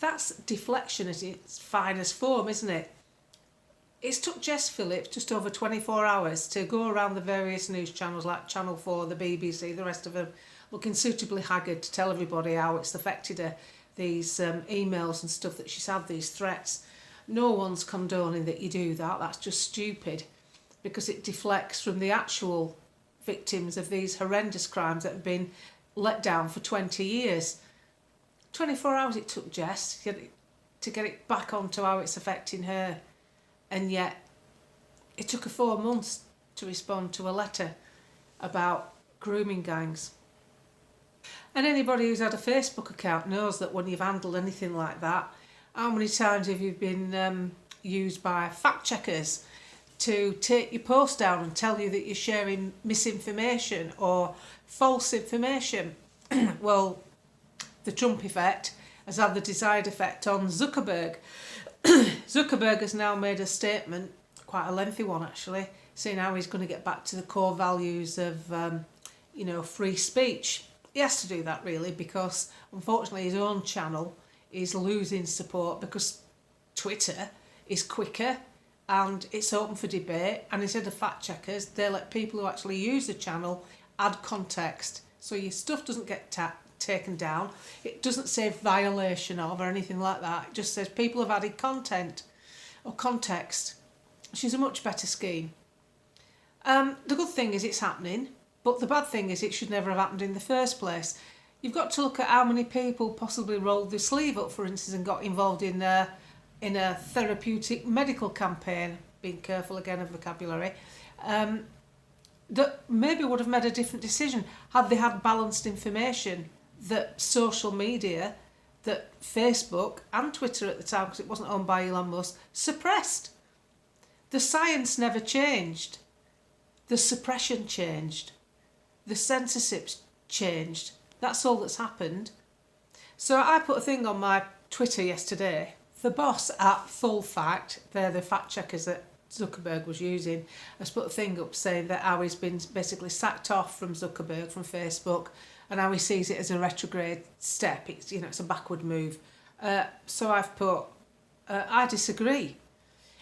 That's deflection at its finest form, isn't it? It's took Jess Phillips just over 24 hours to go around the various news channels like Channel 4, the BBC, the rest of them, looking suitably haggard to tell everybody how it's affected her, these emails and stuff that she's had, these threats. No one's condoning that you do that. That's just stupid, because it deflects from the actual victims of these horrendous crimes that have been let down for 20 years. 24 hours it took Jess to get it back onto how it's affecting her. And yet it took her 4 months to respond to a letter about grooming gangs. And anybody who's had a Facebook account knows that when you've handled anything like that, how many times have you been used by fact checkers to take your post down and tell you that you're sharing misinformation or false information? Well, the Trump effect has had the desired effect on Zuckerberg. Zuckerberg has now made a statement, quite a lengthy one actually, saying how he's going to get back to the core values of, free speech. He has to do that really, because unfortunately his own channel is losing support because Twitter is quicker and it's open for debate, and instead of fact checkers, they let people who actually use the channel add context, so your stuff doesn't get taken down. It doesn't say violation of or anything like that. It just says people have added content or context, which is a much better scheme. The good thing is it's happening, but the bad thing is it should never have happened in the first place. You've got to look at how many people possibly rolled their sleeve up, for instance, and got involved in a therapeutic medical campaign, being careful again of vocabulary, that maybe would have made a different decision had they had balanced information that social media, that Facebook and Twitter at the time, because it wasn't owned by Elon Musk, suppressed. The science never changed. The suppression changed. The censorship changed. That's all that's happened. So I put a thing on my Twitter yesterday. The boss at Full Fact, they're the fact checkers that Zuckerberg was using, has put a thing up saying that how he's been basically sacked off from Zuckerberg, from Facebook, and how he sees it as a retrograde step. It's, it's a backward move. So I've put, I disagree.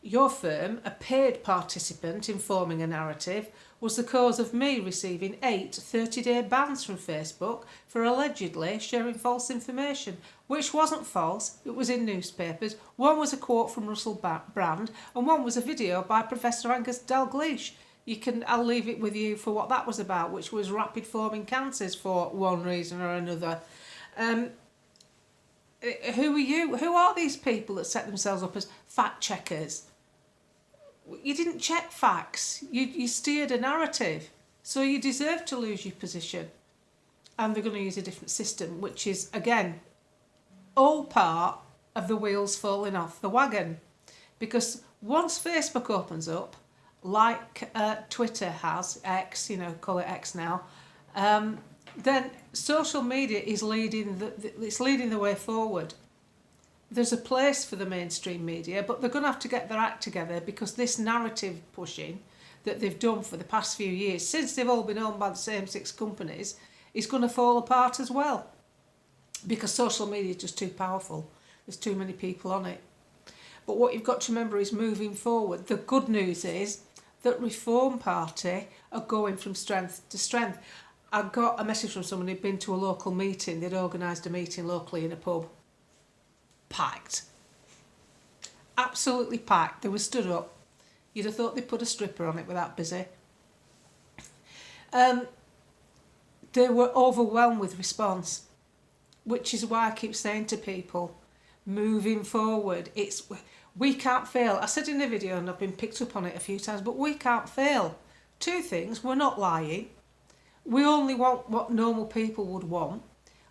Your firm, a paid participant in forming a narrative, was the cause of me receiving 8 30-day bans from Facebook for allegedly sharing false information, which wasn't false, it was in newspapers. One was a quote from Russell Brand, and one was a video by Professor Angus Dalgleish. I'll leave it with you for what that was about, which was rapid forming cancers for one reason or another. Who are you? Who are these people that set themselves up as fact checkers? You didn't check facts. You steered a narrative. So you deserve to lose your position. And they're going to use a different system, which is, again, all part of the wheels falling off the wagon. Because once Facebook opens up, like Twitter has, X, call it X now, then social media is leading the way forward. There's a place for the mainstream media, but they're going to have to get their act together, because this narrative pushing that they've done for the past few years, since they've all been owned by the same 6 companies, is going to fall apart as well. Because social media is just too powerful. There's too many people on it. But what you've got to remember is, moving forward, the good news is that Reform Party are going from strength to strength. I got a message from someone who'd been to a local meeting. They'd organised a meeting locally in a pub. Packed. Absolutely packed. They were stood up. You'd have thought they'd put a stripper on it, were that busy. They were overwhelmed with response, which is why I keep saying to people, moving forward, we can't fail. I said in the video, and I've been picked up on it a few times, but we can't fail. 2 things: we're not lying. We only want what normal people would want.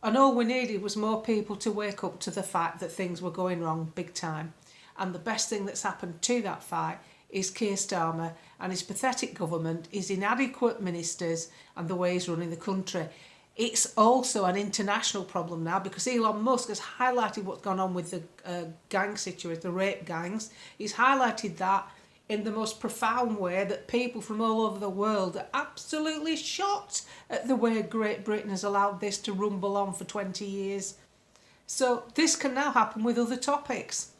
And all we needed was more people to wake up to the fact that things were going wrong big time. And the best thing that's happened to that fight is Keir Starmer and his pathetic government, his inadequate ministers, and the way he's running the country. It's also an international problem now, because Elon Musk has highlighted what's gone on with the gang situation, the rape gangs. He's highlighted that in the most profound way, that people from all over the world are absolutely shocked at the way Great Britain has allowed this to rumble on for 20 years. So this can now happen with other topics.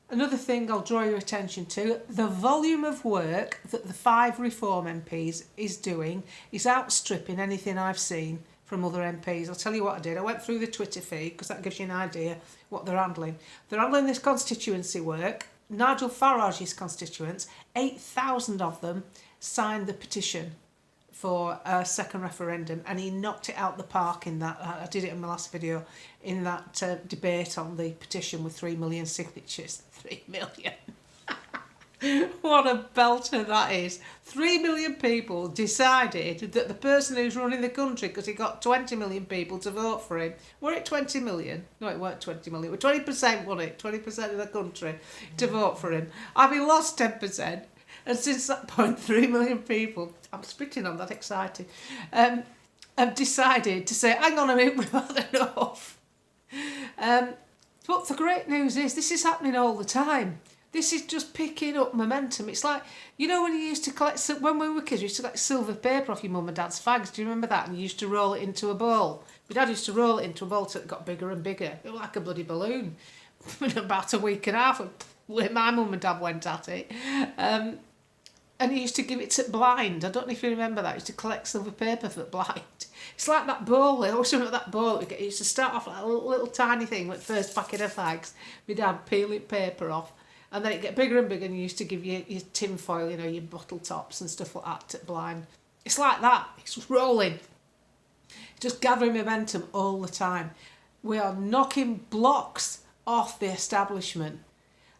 Another thing I'll draw your attention to, the volume of work that the 5 Reform MPs is doing is outstripping anything I've seen from other MPs. I'll tell you what I did. I went through the Twitter feed because that gives you an idea what they're handling. They're handling this constituency work. Nigel Farage's constituents, 8,000 of them signed the petition for a second referendum, and he knocked it out the park in that. I did it in my last video, in that debate on the petition with 3 million signatures. 3 million. What a belter that is. 3 million people decided that the person who's running the country, because he got 20 million people to vote for him, were it 20 million? No, it weren't 20 million. It was 20%, wasn't it? 20% of the country to vote for him. Having lost 10%, and since that point, 3 million people, I'm spitting on that, excited, have decided to say, hang on a minute, we've had enough. But the great news is this is happening all the time. This is just picking up momentum. It's like, you know, when you used to collect, when we were kids, we used to collect silver paper off your mum and dad's fags. Do you remember that? And you used to roll it into a bowl. My dad used to roll it into a bowl till it got bigger and bigger. It was like a bloody balloon. In about a week and a half, my mum and dad went at it. And he used to give it to blind. I don't know if you remember that. He used to collect silver paper for blind. It's like that bowl. I always remember that bowl. It used to start off like a little tiny thing with the first packet of fags. My dad peeling paper off. And then it get bigger and bigger, and you used to give your tin foil, you know, your bottle tops and stuff like that to blind. It's like that. It's just rolling. It's just gathering momentum all the time. We are knocking blocks off the establishment.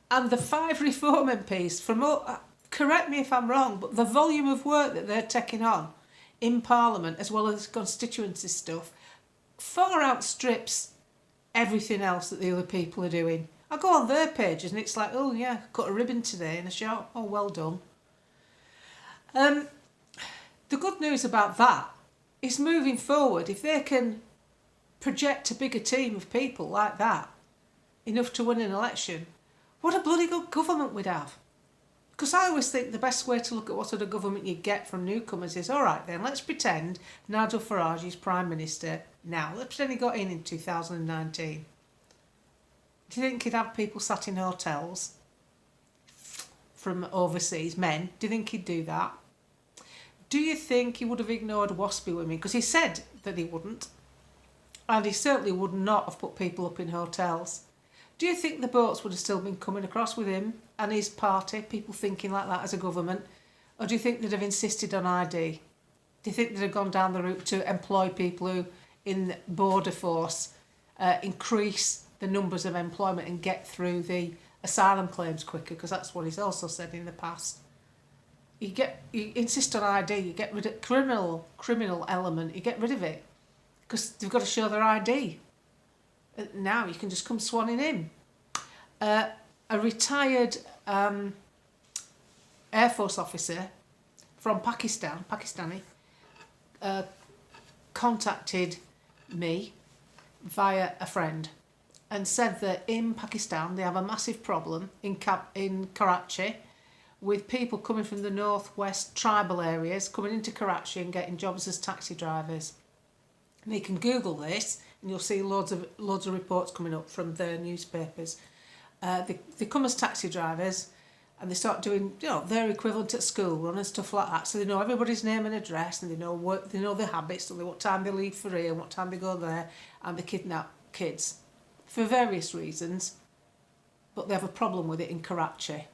And the 5 Reform MPs, correct me if I'm wrong, but the volume of work that they're taking on in Parliament, as well as constituency stuff, far outstrips everything else that the other people are doing. I go on their pages and it's like, oh yeah, cut a ribbon today in a shop. Oh, well done. The good news about that is moving forward, if they can project a bigger team of people like that, enough to win an election, what a bloody good government we'd have. Because I always think the best way to look at what sort of government you get from newcomers is, all right then, let's pretend Nigel Farage is Prime Minister now. Let's pretend he got in 2019. Do you think he'd have people sat in hotels from overseas, men? Do you think he'd do that? Do you think he would have ignored waspy women? Because he said that he wouldn't. And he certainly would not have put people up in hotels. Do you think the boats would have still been coming across with him and his party, people thinking like that as a government? Or do you think they'd have insisted on ID? Do you think they'd have gone down the route to employ people who, in border force, increase the numbers of employment and get through the asylum claims quicker? Because that's what he's also said in the past. You insist on ID, you get rid of criminal element, you get rid of it because they've got to show their ID. Now you can just come swanning in. A retired Air Force officer from Pakistani, contacted me via a friend and said that in Pakistan they have a massive problem in Karachi with people coming from the northwest tribal areas coming into Karachi and getting jobs as taxi drivers. And you can Google this and you'll see loads of reports coming up from their newspapers. They come as taxi drivers and they start doing, you know, their equivalent at school run and stuff like that. So they know everybody's name and address and they know their habits, so what time they leave for here and what time they go there, and they kidnap kids for various reasons. But they have a problem with it in Karachi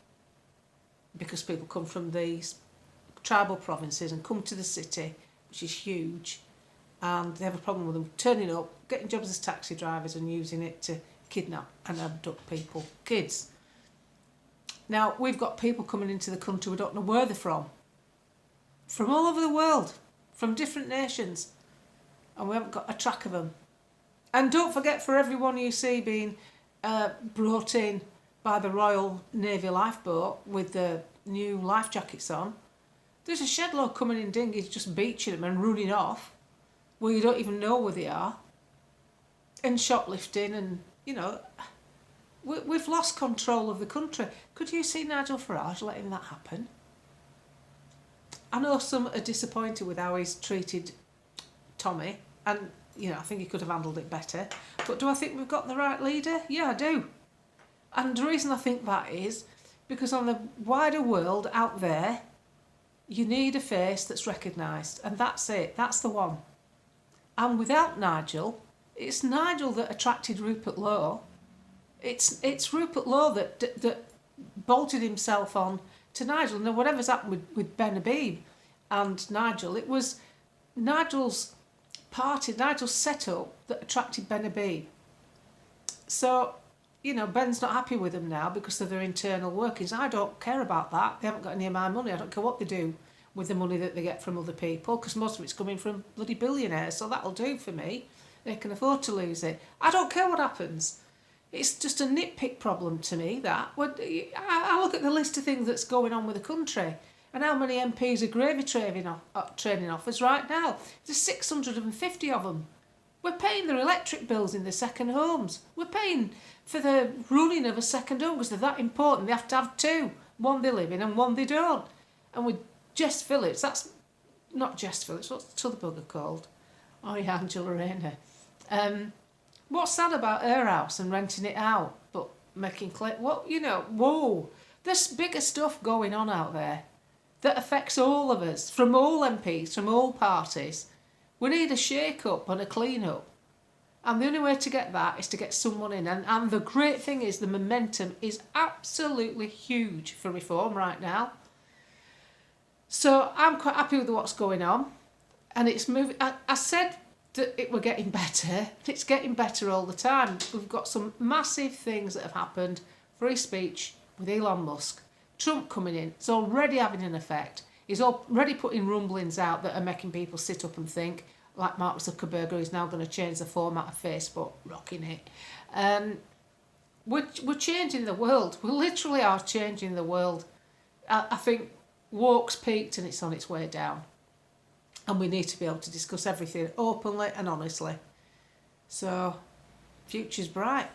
because people come from these tribal provinces and come to the city, which is huge, and they have a problem with them turning up, getting jobs as taxi drivers and using it to kidnap and abduct people, kids. Now, we've got people coming into the country we don't know where they're from all over the world, from different nations, and we haven't got a track of them. And don't forget, for everyone you see being brought in by the Royal Navy lifeboat with the new life jackets on, there's a shed load coming in dinghies just beaching them and running off where you don't even know where they are, and shoplifting, and, you know, we've lost control of the country. Could you see Nigel Farage letting that happen? I know some are disappointed with how he's treated Tommy, and I think he could have handled it better. But do I think we've got the right leader? Yeah, I do. And the reason I think that is because on the wider world out there, you need a face that's recognised, and that's it. That's the one. And without Nigel, it's Nigel that attracted Rupert Lowe. It's Rupert Lowe that bolted himself on to Nigel. Now, whatever's happened with Ben Habib and Nigel, it was Nigel's party, Nigel's setup that attracted Ben Habib. So, Ben's not happy with them now because of their internal workings. I don't care about that. They haven't got any of my money. I don't care what they do with the money that they get from other people, because most of it's coming from bloody billionaires, so that'll do for me. They can afford to lose it. I don't care what happens. It's just a nitpick problem to me, that. I look at the list of things that's going on with the country and how many MPs are gravy training offers right now. There's 650 of them. We're paying their electric bills in the second homes. We're paying for the running of a second home because they're that important. They have to have two. One they live in and one they don't. And with Jess Phillips, that's not Jess Phillips, what's the other bugger called? Oh yeah, Angela Rayner. What's sad about her house and renting it out, but making clear, whoa, there's bigger stuff going on out there that affects all of us, from all MPs, from all parties. We need a shake-up and a clean-up. And the only way to get that is to get someone in. And the great thing is the momentum is absolutely huge for reform right now. So I'm quite happy with what's going on. And it's moving. I said that it were getting better. It's getting better all the time. We've got some massive things that have happened. Free speech with Elon Musk. Trump coming in. It's already having an effect. He's already putting rumblings out that are making people sit up and think, like Mark Zuckerberg, who's now going to change the format of Facebook, rocking it. We're changing the world. We literally are changing the world. I think woke's peaked and it's on its way down. And we need to be able to discuss everything openly and honestly. So, future's bright.